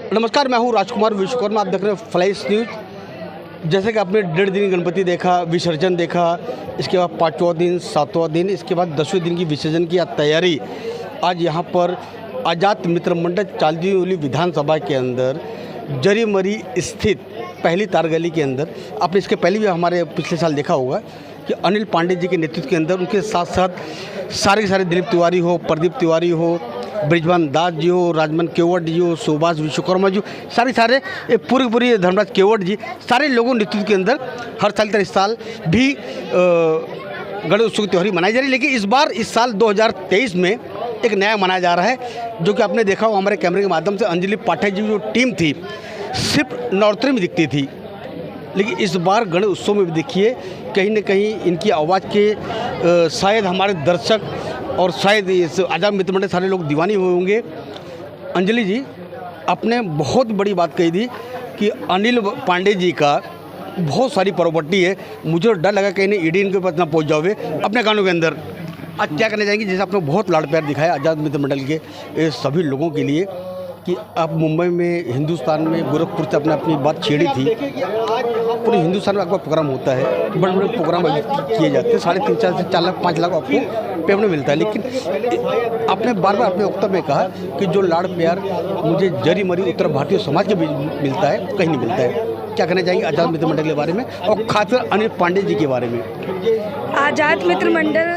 नमस्कार, मैं हूं राजकुमार विश्वकर्मा। आप देख रहे हैं फ्लैश न्यूज। जैसे कि आपने 1.5 दिन गणपति देखा, विसर्जन देखा, इसके बाद 5वां दिन, 7वां दिन, इसके बाद 10वें दिन की विसर्जन की तैयारी आज यहां पर आज़ाद मित्र मंडल चालदीवली विधानसभा के अंदर जरीमरी स्थित पहली तार गली के अंदर। आपने इसके पहले भी हमारे पिछले साल देखा होगा कि अनिल पांडे जी के नेतृत्व के अंदर, उनके साथ साथ सारे के सारे दिलीप तिवारी हो, प्रदीप तिवारी हो, ब्रिजवान दास जी हो, राजमन केवट जी हो, सुभाष विश्वकर्मा जी, सारे पूरी धर्मराज केवट जी, सारे लोगों के नेतृत्व के अंदर हर साल तरह इस साल भी गणेश उत्सव की त्यौहारी मनाई जा रही है। लेकिन इस साल 2023 में एक नया मनाया जा रहा है, जो कि आपने देखा हो हमारे कैमरे के माध्यम से। अंजलि पाठक जी जो टीम थी सिर्फ नवरात्रि में दिखती थी, लेकिन इस बार गणेश उत्सव में भी देखिए कहीं न कहीं इनकी आवाज़ के शायद हमारे दर्शक और शायद इस आज़ाद मित्र मंडल सारे लोग दीवानी हुए होंगे। अंजलि जी, आपने बहुत बड़ी बात कही थी कि अनिल पांडे जी का बहुत सारी प्रॉपर्टी है, मुझे डर लगा कहीं नहीं ईडी इनके पास ना पहुँच जाओगे अपने कानों के अंदर। आज क्या करने जाएंगे? जैसे आपने बहुत लाड़ प्यार दिखाया आज़ाद मित्र मंडल के सभी लोगों के लिए कि आप मुंबई में, हिंदुस्तान में, गोरखपुर से अपनी बात छेड़ी थी। पूरे हिंदुस्तान में आपका प्रोग्राम होता है, बड़े बड़े प्रोग्राम किए जाते हैं, 3.5 से 4 लाख 5 लाख आपको पेमेंट मिलता है। लेकिन आपने बार बार अपने वक्तव्य में कहा कि जो लाड़ प्यार मुझे जरी मरी उत्तर भारतीय समाज के बीच मिलता है, कहीं नहीं मिलता है। क्या कहना चाहेंगे आज़ाद मित्र मंडल के बारे में और खासकर अनिल पांडे जी के बारे में? आज़ाद मित्र मंडल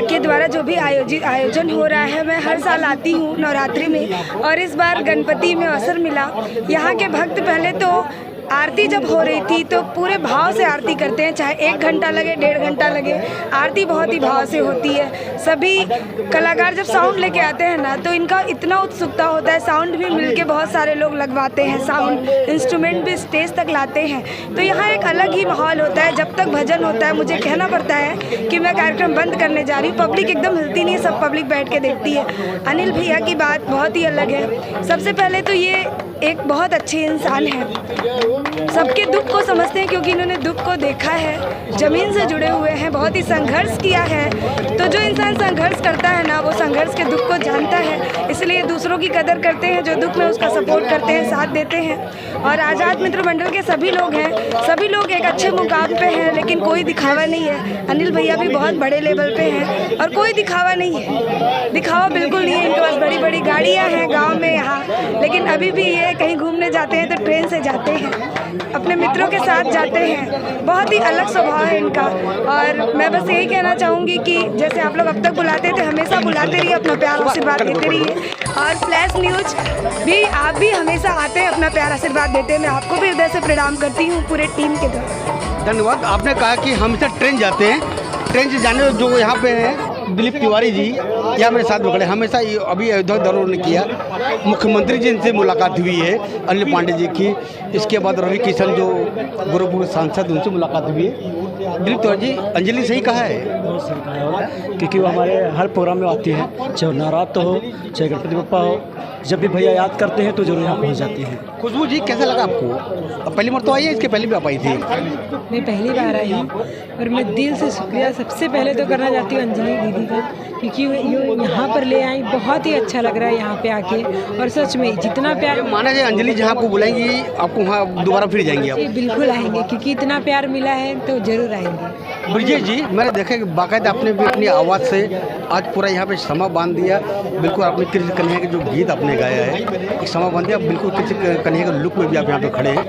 के द्वारा जो भी आयोजन हो रहा है, मैं हर साल आती हूँ नवरात्रि में, और इस बार गणपति में अवसर मिला। यहाँ के भक्त पहले तो आरती जब हो रही थी तो पूरे भाव से आरती करते हैं, चाहे 1 घंटा लगे, 1.5 घंटा लगे, आरती बहुत ही भाव से होती है। सभी कलाकार जब साउंड लेके आते हैं ना, तो इनका इतना उत्सुकता होता है, साउंड भी मिलके बहुत सारे लोग लगवाते हैं, साउंड इंस्ट्रूमेंट भी स्टेज तक लाते हैं, तो यहाँ एक अलग ही माहौल होता है। जब तक भजन होता है, मुझे कहना पड़ता है कि मैं कार्यक्रम बंद करने जा रही हूँ, पब्लिक एकदम हिलती नहीं है, सब पब्लिक बैठ के देखती है। अनिल भैया की बात बहुत ही अलग है। सबसे पहले तो ये एक बहुत अच्छे इंसान है, सबके दुख को समझते हैं क्योंकि इन्होंने दुख को देखा है, ज़मीन से जुड़े हुए हैं, बहुत ही संघर्ष किया है। तो जो इंसान संघर्ष करता है ना, वो संघर्ष के दुख को जानता है, इसलिए दूसरों की कदर करते हैं, जो दुख में उसका सपोर्ट करते हैं, साथ देते हैं। और आज़ाद मित्र मंडल के सभी लोग हैं, सभी लोग एक अच्छे मुकाम पे हैं, लेकिन कोई दिखावा नहीं है। अनिल भैया भी बहुत बड़े लेवल पे हैं और कोई दिखावा नहीं है, दिखावा बिल्कुल नहीं है। इनके पास बड़ी बड़ी गाड़ियाँ हैं गाँव में यहाँ, लेकिन अभी भी ये कहीं घूमने जाते हैं तो ट्रेन से जाते हैं, अपने मित्रों के साथ जाते हैं। बहुत ही अलग स्वभाव है इनका। और मैं बस यही कहना चाहूँगी कि जैसे आप लोग अब तक बुलाते थे, हमेशा बुलाते रहिए, अपना प्यार आशीर्वाद देते रहिए। और फ्लैश न्यूज भी आप भी हमेशा आते हैं, अपना प्यार आशीर्वाद देते हैं। मैं आपको भी हृदय से प्रणाम करती हूँ पूरे टीम के द्वारा। धन्यवाद। आपने कहा कि हमेशा ट्रेन जाते हैं, ट्रेन से जाने जो यहाँ पे हैं दिलीप तिवारी जी यहाँ मेरे साथ खड़े, हमेशा अभी अयोध्या दौरा ने किया, मुख्यमंत्री जी से मुलाकात हुई है अनिल पांडे जी की। इसके बाद रवि किशन जो गोरखपुर सांसद, उनसे मुलाकात हुई है। दिलीप तिवारी जी, अंजलि सही कहा है क्योंकि वो हमारे हर प्रोग्राम में आती है, चाहे नवरात्र हो, चाहे गणपति बप्पा हो, जब भी भैया याद करते हैं तो जरूर यहाँ पहुँच जाती हैं। खुशबू जी, कैसा लगा आपको? पहली बार तो आई है, इसके पहले भी आप आई थी? मैं पहली बार आई हूँ और मैं दिल से शुक्रिया सबसे पहले तो करना चाहती हूँ अंजलि दीदी का, क्योंकि यहाँ पर ले आई, बहुत ही अच्छा लग रहा है यहाँ पे आके। और सच में जितना प्यार माना जाए, अंजलि जहाँ आपको बुलाएंगी आपको वहाँ दोबारा फिर जाएंगी आप? बिल्कुल आएंगे, क्योंकि इतना प्यार मिला है तो जरूर आएंगे। ब्रिजेश जी, मैंने देखा कि बाकायदा आपने भी अपनी आवाज़ से आज पूरा यहाँ पे समा बांध दिया। बिल्कुल आपने कृष्ण कन्हैया के जो गीत आपने आपने गाया है, एक समा बांधे, आप बिल्कुल किसी कन्हैया के लुक में भी आप यहाँ पे खड़े हैं,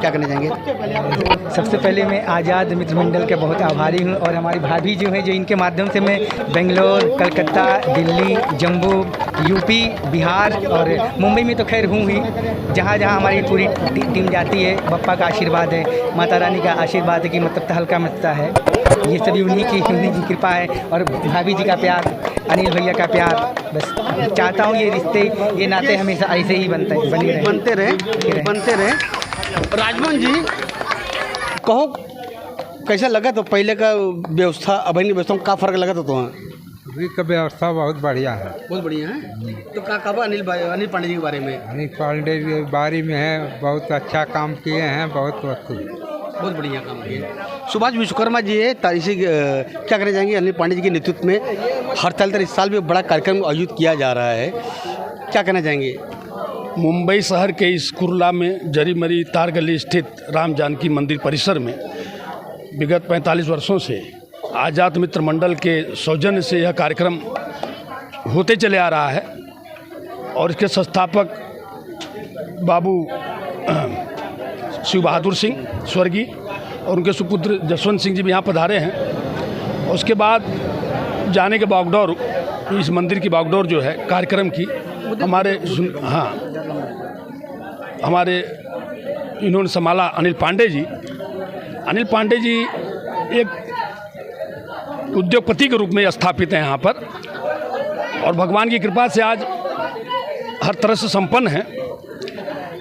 क्या कहना चाहेंगे? सबसे पहले मैं आज़ाद मित्र मंडल का बहुत आभारी हूँ, और हमारी भाभी जो है, जो इनके माध्यम से मैं बेंगलोर, कलकत्ता, दिल्ली, जम्मू, यूपी, बिहार और मुंबई में तो खैर हूँ ही, जहाँ जहाँ हमारी पूरी टीम जाती है, बप्पा का आशीर्वाद है, माता रानी का आशीर्वाद है कि मतलब तहलका मचता है, ये सभी उन्हीं की कृपा है, और भाभी जी का प्यार, अनिल भैया का प्यार। बस चाहता हूँ ये रिश्ते, ये नाते हमेशा ऐसे ही बनते रहे। राजमोहन जी, कहो कैसा लगा तो पहले का व्यवस्था अभी व्यवस्था में क्या फ़र्क लगा तो वहाँ? अभी का व्यवस्था बहुत बढ़िया है, बहुत बढ़िया है। तो क्या कहा अनिल पांडे जी के बारे में? अनिल पांडे जी के बारे में है, बहुत अच्छा काम किए हैं, बहुत बढ़िया काम किए। सुभाष विश्वकर्मा जी है, इसी क्या करना चाहेंगे? अनिल पांडे जी के नेतृत्व में हर साल इस साल भी बड़ा कार्यक्रम आयोजित किया जा रहा है, क्या कहना चाहेंगे? मुंबई शहर के इस कुर्ला में जरीमरी तारगली स्थित राम जानकी मंदिर परिसर में विगत 45 वर्षों से आज़ाद मित्र मंडल के सौजन्य से यह कार्यक्रम होते चले आ रहा है, और इसके संस्थापक बाबू शिव बहादुर सिंह स्वर्गीय और उनके सुपुत्र जसवंत सिंह जी भी यहाँ पधारे हैं। उसके बाद जाने के बागडोर, इस मंदिर की बागडोर जो है कार्यक्रम की, हमारे इन्होंने संभाला अनिल पांडे जी। अनिल पांडे जी एक उद्योगपति के रूप में स्थापित हैं यहाँ पर, और भगवान की कृपा से आज हर तरह से संपन्न हैं।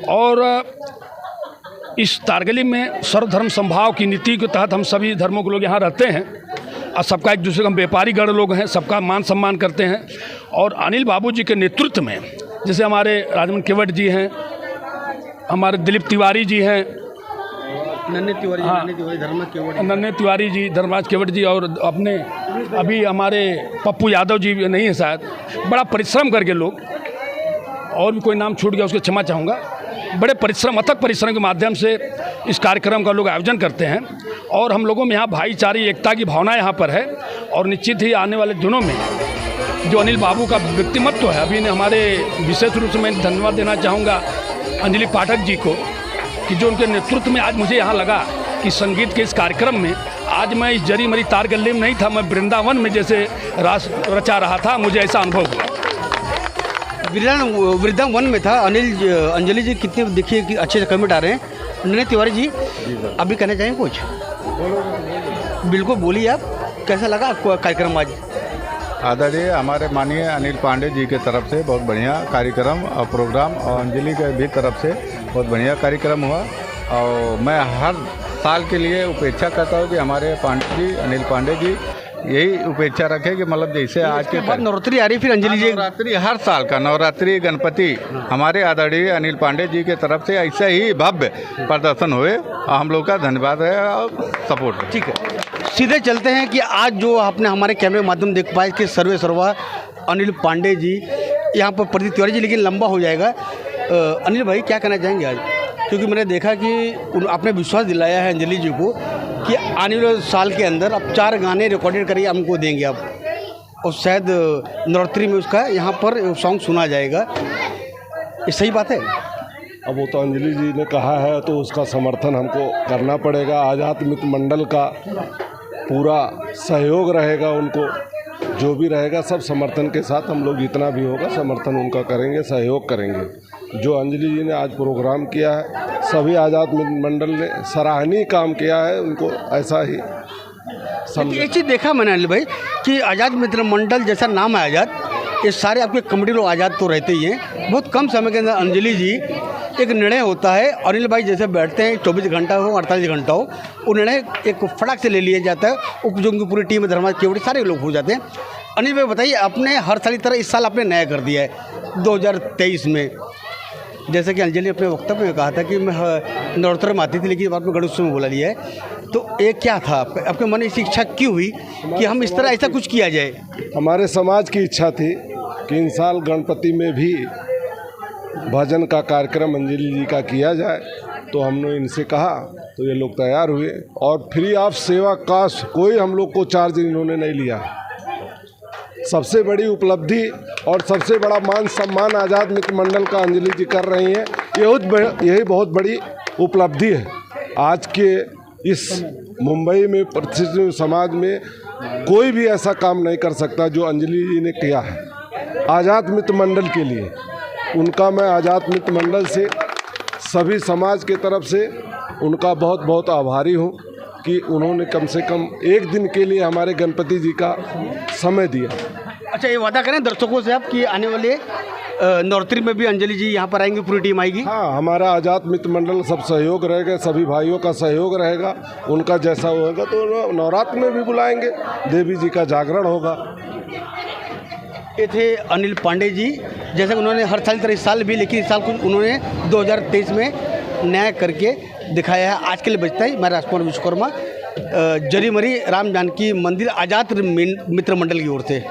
और इस तारगली में सर्वधर्म समभाव की नीति के तहत हम सभी धर्मों के लोग यहाँ रहते हैं, और सबका एक दूसरे का व्यापारी गण लोग हैं, सबका मान सम्मान करते हैं। और अनिल बाबू जी के नेतृत्व में, जैसे हमारे राजमन केवट जी हैं, हमारे दिलीप तिवारी जी हैं, नन्हे तिवारी जी, धर्मराज केवट जी, और अपने अभी हमारे पप्पू यादव जी नहीं है शायद, बड़ा परिश्रम करके लोग, और भी कोई नाम छूट गया उसको क्षमा चाहूँगा, बड़े परिश्रम, अथक परिश्रम के माध्यम से इस कार्यक्रम का लोग आयोजन करते हैं। और हम लोगों में यहाँ भाईचारे एकता की भावना यहाँ पर है, और निश्चित ही आने वाले दिनों में जो अनिल बाबू का व्यक्तिमत्व है, अभी हमारे विशेष रूप से मैं धन्यवाद देना चाहूँगा अंजलि पाठक जी को, कि जो उनके नेतृत्व में आज मुझे यहाँ लगा कि संगीत के इस कार्यक्रम में, आज मैं इस जरी मरी तार गली में नहीं था, मैं वृंदावन में जैसे रास रचा रहा था, मुझे ऐसा अनुभव हुआ। वृंदावन में था अंजलि जी, कितने देखिए कि अच्छे से कमेंट आ रहे हैं। नन्हे तिवारी जी, अभी कहना चाहेंगे कुछ? बिल्कुल बोलिए आप, कैसा लगा आपको कार्यक्रम आज? आदरणीय हमारे माननीय अनिल पांडे जी के तरफ से बहुत बढ़िया कार्यक्रम और प्रोग्राम, और अंजलि के भी तरफ से बहुत बढ़िया कार्यक्रम हुआ। और मैं हर साल के लिए उपेक्षा करता हूँ कि हमारे पांडे जी, अनिल पांडे जी यही उपेक्षा रखें कि मतलब जैसे आज के बाद नवरात्रि आ रही, फिर अंजलि जी नवरात्रि हर साल का नवरात्रि गणपति हमारे आदरणीय अनिल पांडे जी के तरफ से ऐसा ही भव्य प्रदर्शन हुए, और हम लोग का धन्यवाद है और सपोर्ट है। ठीक है, सीधे चलते हैं कि आज जो आपने हमारे कैमरे के माध्यम देख पाए कि सर्वे सर्वा अनिल पांडे जी, यहाँ पर प्रदीप तिवारी जी, लेकिन लंबा हो जाएगा। अनिल भाई क्या कहना चाहेंगे आज? क्योंकि मैंने देखा कि आपने विश्वास दिलाया है अंजलि जी को कि आने वाले साल के अंदर आप 4 गाने रिकॉर्डेड करिए, हमको देंगे आप, और शायद नवरात्रि में उसका यहाँ पर सॉन्ग सुना जाएगा, ये सही बात है? अब वो तो अंजलि जी ने कहा है तो उसका समर्थन हमको करना पड़ेगा। आज़ाद मित्र मंडल का पूरा सहयोग रहेगा, उनको जो भी रहेगा सब समर्थन के साथ हम लोग जितना भी होगा समर्थन उनका करेंगे, सहयोग करेंगे। जो अंजलि जी ने आज प्रोग्राम किया है, सभी आज़ाद मित्र मंडल ने सराहनीय काम किया है, उनको ऐसा ही एक चीज़ देखा मैंने अनिल भाई कि आज़ाद मित्र मंडल जैसा नाम है आज़ाद, ये सारे आपके कमेटी लोग आज़ाद तो रहते ही हैं। बहुत कम समय के अंदर अंजलि जी एक निर्णय होता है, अनिल भाई जैसे बैठते हैं 24 घंटा हो 48 घंटा हो, वो निर्णय एक फटाक से ले लिया जाता है। उपजोग की पूरी टीम, धर्माज केवड़ी सारे लोग हो जाते हैं। अनिल भाई बताइए, आपने हर साल की तरह इस साल आपने नया कर दिया है 2023 में, जैसे कि अंजलि अपने वक्तव्य में कहा था कि मैं नवरात्र में आती थी, लेकिन बाद में गणेश में बोला लिया है, तो एक क्या था आपके मन में इसी इच्छा क्यों हुई कि हम इस तरह ऐसा कुछ किया जाए? हमारे समाज की इच्छा थी कि इन साल गणपति में भी भजन का कार्यक्रम अंजलि जी का किया जाए, तो हमने इनसे कहा तो ये लोग तैयार हुए, और फ्री ऑफ सेवा का कोई हम लोग को चार्ज इन्होंने नहीं लिया। सबसे बड़ी उपलब्धि और सबसे बड़ा मान सम्मान आज़ाद मित्र मंडल का अंजलि जी कर रही हैं। यही बहुत बड़ी उपलब्धि है। आज के इस मुंबई में प्रतिष्ठित समाज में कोई भी ऐसा काम नहीं कर सकता जो अंजलि जी ने किया है आज़ाद मित्र मंडल के लिए। उनका मैं आज़ाद मित्र मंडल से सभी समाज के तरफ से उनका बहुत बहुत आभारी हूँ कि उन्होंने कम से कम एक दिन के लिए हमारे गणपति जी का समय दिया। अच्छा, ये वादा करें दर्शकों से आप कि आने वाले नवरात्रि में भी अंजलि जी यहाँ पर आएंगे, पूरी टीम आएगी? हाँ, हमारा आज़ाद मित्र मंडल सब सहयोग रहेगा, सभी भाइयों का सहयोग रहेगा। उनका जैसा होगा तो नवरात्र में भी बुलाएंगे, देवी जी का जागरण होगा। ये थे अनिल पांडे जी। जैसे उन्होंने हर साल तरह इस साल भी, लेकिन इस साल कुछ उन्होंने 2023 में नया करके दिखाया है। आज के लिए बचता ही। मैं राजकुमार विश्वकर्मा, जरीमरी राम जानकी मंदिर आज़ाद मित्र मंडल की ओर से।